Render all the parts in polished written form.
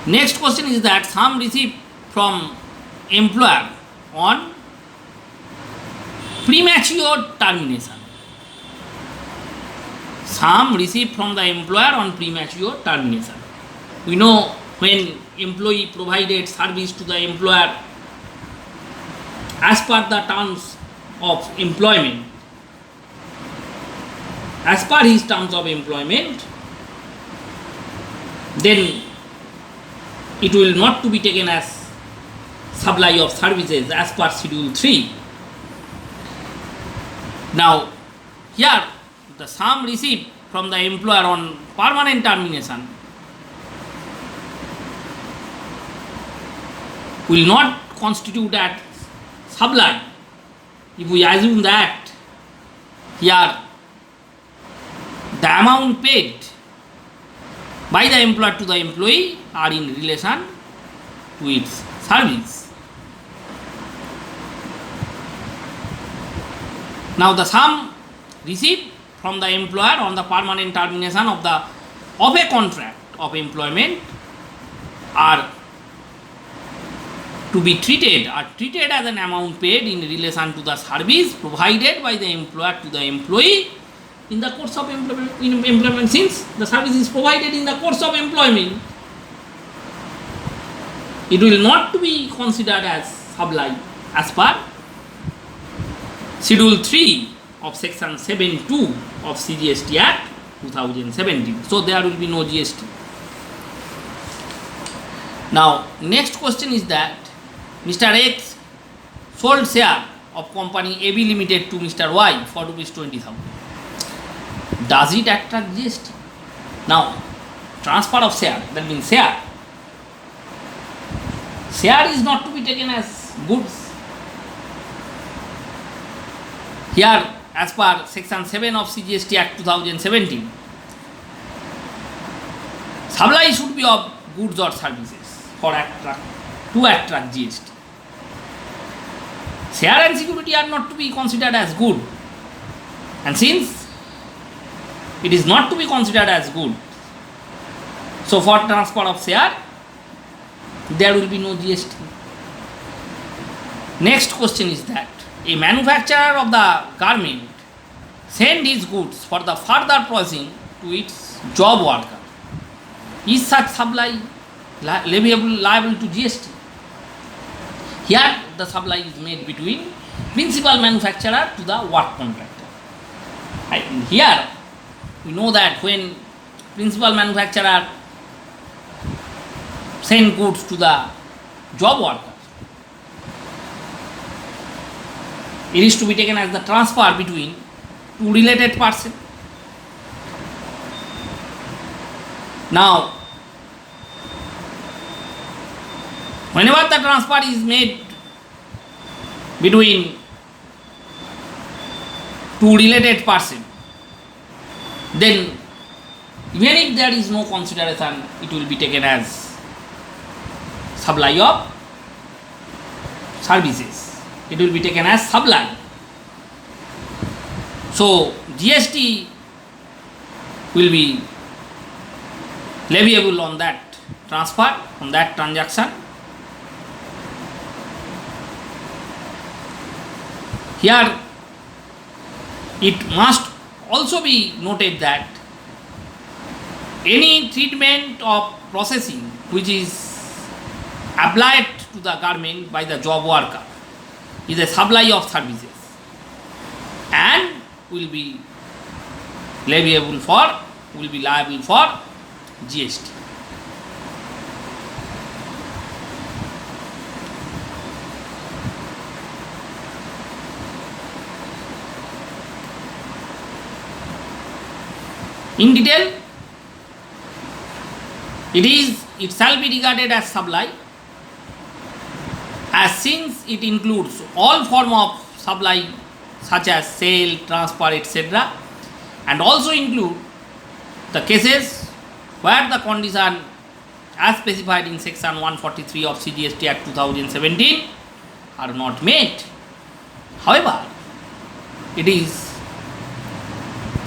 Next question is that sum received from employer on premature termination. Sum received from the employer on premature termination. We know when employee provided service to the employer as per the terms of employment, as per his terms of employment, then it will not to be taken as supply of services as per schedule 3. Now here the sum received from the employer on permanent termination will not constitute as supply if we assume that here the amount paid by the employer to the employee are in relation to its service. Now the sum received from the employer on the permanent termination of a contract of employment are to be treated as an amount paid in relation to the service provided by the employer to the employee in the course of employment. Since the service is provided in the course of employment, it will not to be considered as supply as per schedule 3 of section 7(2) of GST Act 2017. So there will be no GST. Now next question is that Mr. X sold share of company AB Limited to Mr. Y for ₹20,000. Does it attract GST? Now transfer of share, that means share is not to be taken as goods. Here as per section 7 of GST Act 2017, supply should be of goods or services to attract GST. Share and security are not to be considered as good, and since it is not to be considered as good, so for transfer of share there will be no GST. Next question is that a manufacturer of the garment send his goods for the further processing to its job worker. Is such supply liable to GST? Here the supply is made between principal manufacturer to the work contractor. And here we know that when principal manufacturer send goods to the job worker, it is to be taken as the transfer between two related persons. Now whenever the transfer is made between two related persons, then even if there is no consideration, it will be taken as supply of services. It will be taken as supply. So GST will be leviable on that transfer, on that transaction. Here it must also be noted that any treatment of processing which is applied to the garment by the job worker is a supply of services and will be liable for GST. In detail, it shall be regarded as supply, as since it includes all form of supply such as sale, transfer, etc., and also include the cases where the condition as specified in section 143 of GST Act 2017 are not met. However, it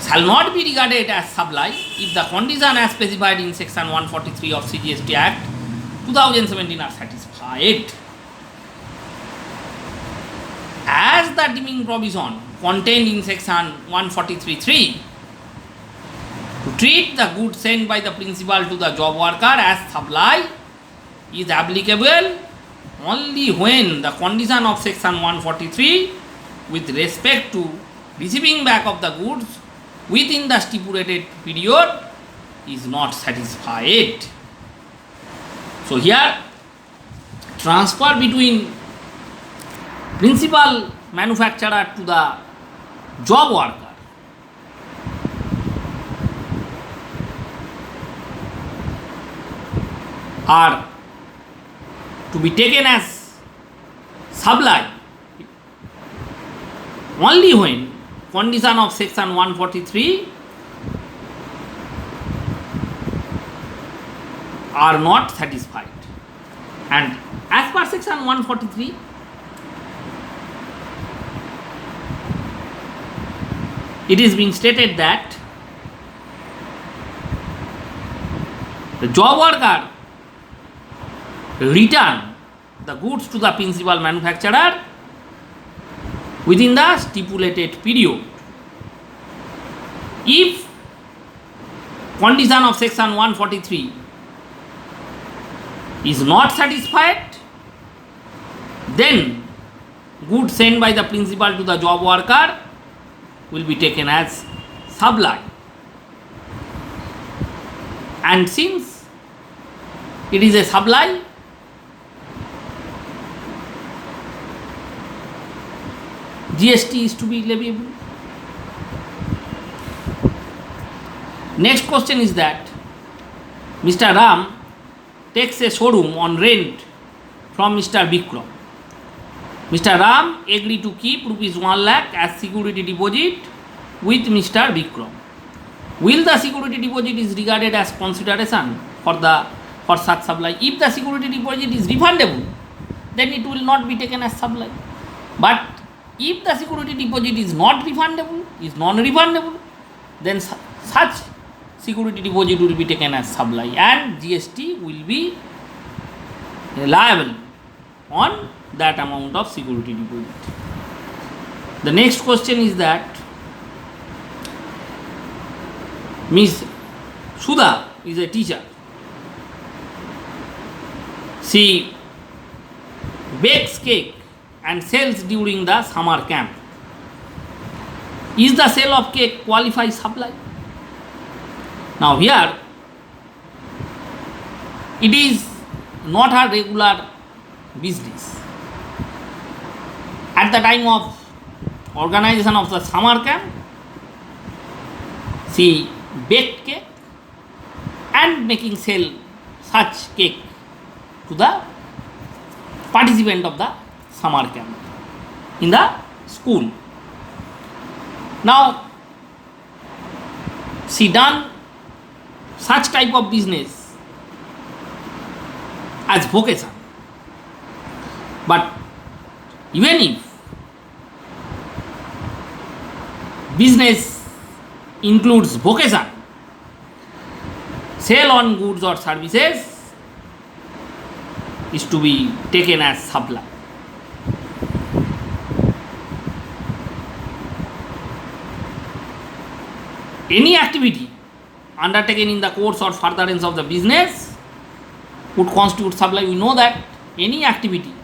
shall not be regarded as supply if the condition as specified in section 143 of GST Act 2017 are satisfied. As the deeming provision contained in section 143(3) to treat the goods sent by the principal to the job worker as supply is applicable only when the condition of section 143 with respect to receiving back of the goods within the stipulated period is not satisfied. So here transfer between principal manufacturer to the job worker are to be taken as supply only when condition of section 143 are not satisfied. And as per section 143, it is being stated that the job worker return the goods to the principal manufacturer within the stipulated period. If condition of section 143 is not satisfied, then goods sent by the principal to the job worker will be taken as supply. And since it is a supply, GST is to be leviable. Next question is that Mr. Ram takes a showroom on rent from Mr. Bikram. Mr. Ram agreed to keep rupees 1 lakh as security deposit with Mr. Bikram. Will the security deposit is regarded as consideration for such supply? If the security deposit is refundable, then it will not be taken as supply. But if the security deposit is not refundable, is non-refundable, then such security deposit will be taken as supply and GST will be liable on that amount of security deposit. The next question is that Miss Sudha is a teacher. She bakes cake and sells during the summer camp. Is the sale of cake qualified supply? Now here it is not her regular business. At the time of organization of the summer camp, she baked cake and making sell such cake to the participant of the summer camp in the school. Now she done such type of business as vocation. But even if business includes vocation, sale on goods or services is to be taken as supply. Any activity undertaken in the course or furtherance of the business would constitute supply. We know that any activity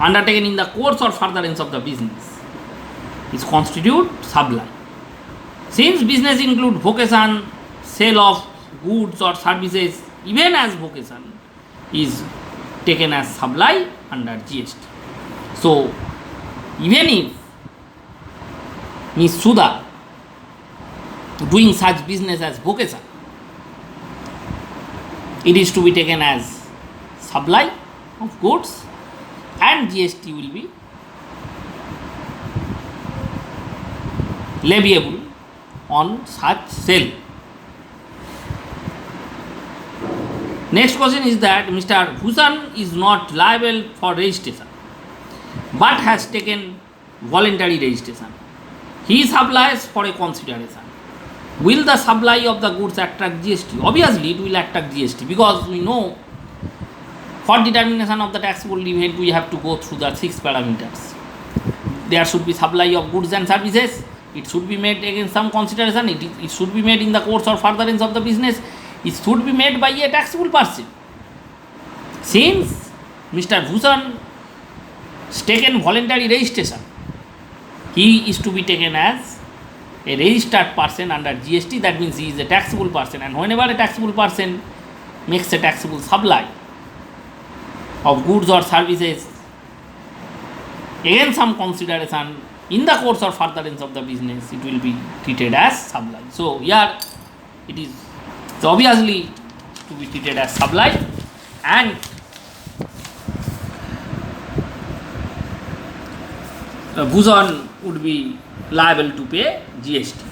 undertaken in the course or furtherance of the business is constitute supply. Since business include vocation, sale of goods or services even as vocation is taken as supply under GST. So even if Ms. Sudha doing such business as vocation, it is to be taken as supply of goods and GST will be leviable on such sale. Next question is that Mr. Bhushan is not liable for registration but has taken voluntary registration. He supplies for a consideration. Will the supply of the goods attract GST? Obviously it will attract GST because we know For determination of the taxable event, we have to go through the 6 parameters. There should be supply of goods and services. It should be made against some consideration. It should be made in the course or furtherance of the business. It should be made by a taxable person. Since Mr. Bhushan taken voluntary registration, he is to be taken as a registered person under GST. That means he is a taxable person, and whenever a taxable person makes a taxable supply of goods or services against some consideration in the course or furtherance of the business, it will be treated as supply. So here it is obviously to be treated as supply, and Bhushan would be liable to pay GST.